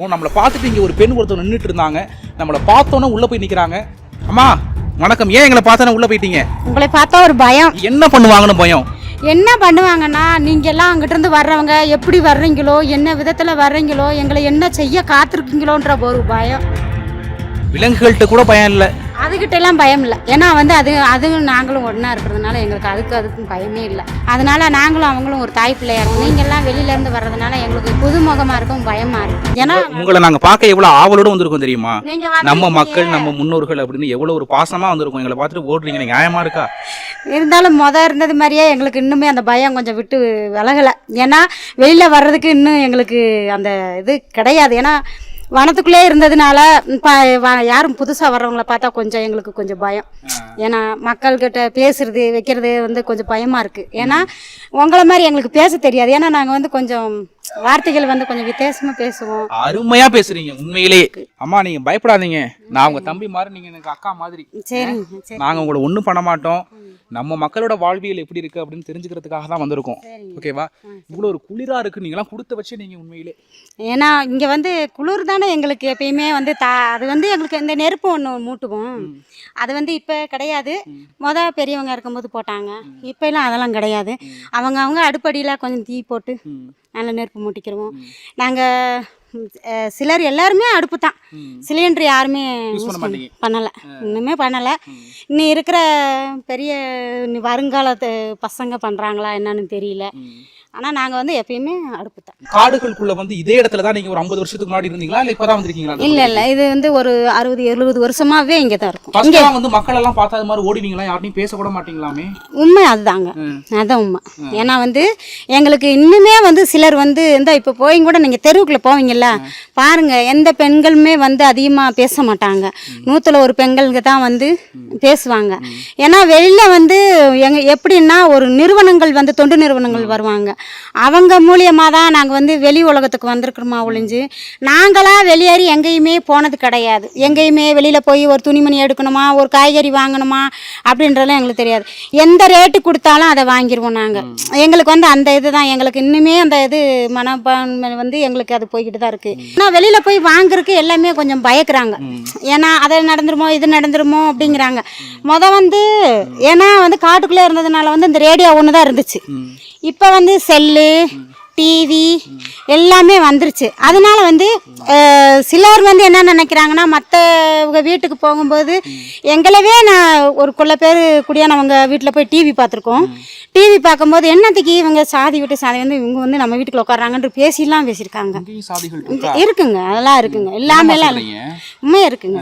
நம்மளை பார்த்துட்டு இங்கே ஒரு பெண் ஒருத்தர் நின்றுட்டு இருந்தாங்க. நம்மளை பார்த்தோன்னே உள்ளே போய் நிற்கிறாங்க. அம்மா வணக்கம். ஏன் எங்களை பார்த்தோன்னே உள்ளே போயிட்டீங்க? உங்களை பார்த்தா ஒரு பயம். என்ன பண்ணுவாங்கன்னு பயம்? என்ன பண்ணுவாங்கன்னா, நீங்கள் எல்லாம் அங்கிட்டிருந்து வர்றவங்க எப்படி வர்றீங்களோ, என்ன விதத்தில் வர்றீங்களோ, எங்களை என்ன செய்ய காத்திருக்கீங்களோன்ற ஒரு பயம். விலங்குகள்கிட்ட கூட பயம் இல்லை, அதுகிட்ட எல்லாம் பயம் இல்லை. ஏன்னா அதுவும் நாங்களும் ஒன்றா இருக்கிறதுனால எங்களுக்கு அதுக்கும் பயமே இல்லை. அதனால நாங்களும் அவங்களும் ஒரு தாய் பிள்ளையா இருக்கும். நீங்கள்லாம் வெளியிலேருந்து வர்றதுனால எங்களுக்கு புதுமுகமாக இருக்கும், பயமாக இருக்கும். ஏன்னா உங்களை நாங்கள் பார்க்க எவ்வளோ ஆவலோடு வந்திருக்கோம் தெரியுமா? நம்ம மக்கள், நம்ம முன்னோர்கள் அப்படின்னு எவ்வளோ ஒரு பாசமாக வந்திருக்கோம். எங்களை பார்த்துட்டு ஓடுறீங்க, நியாயமாக இருக்கா? இருந்தாலும் இருந்தது மாதிரியே எங்களுக்கு இன்னுமே அந்த பயம் கொஞ்சம் விட்டு விலகலை. ஏன்னா வெளியில் வர்றதுக்கு இன்னும் எங்களுக்கு அந்த இது கிடையாது. ஏன்னா வனத்துக்குள்ளே இருந்ததுனால யாரும் புதுசாக வர்றவங்கள பார்த்தா கொஞ்சம் எங்களுக்கு கொஞ்சம் பயம். ஏன்னா மக்கள்கிட்ட பேசுறது வைக்கிறது கொஞ்சம் பயமாக இருக்குது. ஏன்னா உங்களை மாதிரி எங்களுக்கு பேச தெரியாது. ஏன்னா நாங்கள் கொஞ்சம் வார்த்தைகள் கொஞ்சம் வித்தியாசமாக பேசுவோம். அருமையாக பேசுறீங்க உண்மையிலே. அம்மா நீங்கள் பயப்படாதீங்க, நான் உங்கள் தம்பி மாதிரி, நீங்கள் எனக்கு அக்கா மாதிரி. சரி, நாங்கள் உங்களை ஒன்றும் பண்ண மாட்டோம். நம்ம மக்களோட வாழ்வியல் எப்படி இருக்குது அப்படின்னு தெரிஞ்சுக்கிறதுக்காக தான் வந்திருக்கோம். ஓகேவா? இவ்வளோ ஒரு குளிராக இருக்குது, நீங்களாம் கொடுத்து வச்சு நீங்கள் உண்மையிலே. ஏன்னா இங்கே குளிர் தானே எங்களுக்கு எப்பயுமே அது எங்களுக்கு இந்த நெருப்பு ஒன்று மூட்டுவோம். அது இப்போ கிடையாது. பெரியவங்க இருக்கும்போது போட்டாங்க. இப்போலாம் அதெல்லாம் கிடையாது. அவங்க அடுப்படியில் கொஞ்சம் தீ போட்டு நல்ல நெருப்பு மூட்டிக்கிறோம். நாங்கள் சிலர் எல்லாருமே அடுப்பு தான், சிலிண்டர் யாருமே பண்ணலை, இன்னுமே பண்ணலை. இன்னும் இருக்கிற பெரிய வருங்காலத்து பசங்க பண்ணுறாங்களா என்னன்னு தெரியல. ஆனால் நாங்கள் எப்பயுமே அடுப்பு தான். காடுகளுக்குள்ள இதே இடத்துல தான் நீங்கள் ஒரு 50 வருஷத்துக்கு முன்னாடி இருந்தீங்களா, இல்லை இப்போ தான் வந்திருக்கீங்களா? இல்லை இது ஒரு 60-70 வருஷமாவே இங்கே தான் இருக்கும். இங்கே மக்கள் எல்லாம் பார்த்தா அது மாதிரி ஓடினீங்களா? யார்ட்டையும் பேசக்கூட மாட்டீங்களாமே? உண்மை அதுதாங்க, அதான் உண்மை. ஏன்னா எங்களுக்கு இன்னுமே சிலர் இந்த இப்போ போய் கூட நீங்கள் தெருவுக்குள்ளே போவீங்கல்ல, பாருங்க எந்த பெண்களுமே அதிகமாக பேச மாட்டாங்க. 100ல் ஒரு பெண்களுக்கு தான் பேசுவாங்க. ஏன்னா வெளியில் எப்படின்னா ஒரு நிறுவனங்கள் தொண்டு நிறுவனங்கள் வருவாங்க. அவங்க மூலியமாக தான் நாங்கள் வெளி உலகத்துக்கு வந்திருக்கிறோமா ஒழிஞ்சு நாங்களாம் வெளியேறி எங்கேயுமே போனது கிடையாது. எங்கேயுமே வெளியில் போய் ஒரு துணிமணி எடுக்கணுமா, ஒரு காய்கறி வாங்கணுமா அப்படின்றலாம் எங்களுக்கு தெரியாது. எந்த ரேட்டு கொடுத்தாலும் அதை வாங்கிடுவோம் நாங்கள். எங்களுக்கு அந்த இது தான் எங்களுக்கு இன்னுமே அந்த இது மனப்பான்மை எங்களுக்கு அது போய்கிட்டு தான் இருக்குது. ஆனால் வெளியில் போய் வாங்குறதுக்கு எல்லாமே கொஞ்சம் பயக்கிறாங்க. ஏன்னா அதை நடந்துருமோ இது நடந்துருமோ அப்படிங்கிறாங்க. ஏன்னா காட்டுக்குள்ளே இருந்ததுனால இந்த ரேடியோ ஒன்று தான் இருந்துச்சு. இப்போ செல்லு, டிவி எல்லாமே வந்துருச்சு. அதனால சிலர் என்ன நினைக்கிறாங்கன்னா, மற்றவங்க வீட்டுக்கு போகும்போது எங்களவே நான் ஒரு கொள்ள பேர் குடியானவங்க வீட்டில் போய் டிவி பார்த்துருக்கோம். டிவி பார்க்கும்போது என்னத்துக்கு இவங்க சாதி விட்டு சாதி இவங்க நம்ம வீட்டுக்குள்ள உட்காராங்கன்ற பேசியிருக்காங்க. இருக்குங்க, அதெல்லாம் இருக்குங்க, எல்லாமே எல்லாம் உண்மையாக இருக்குங்க.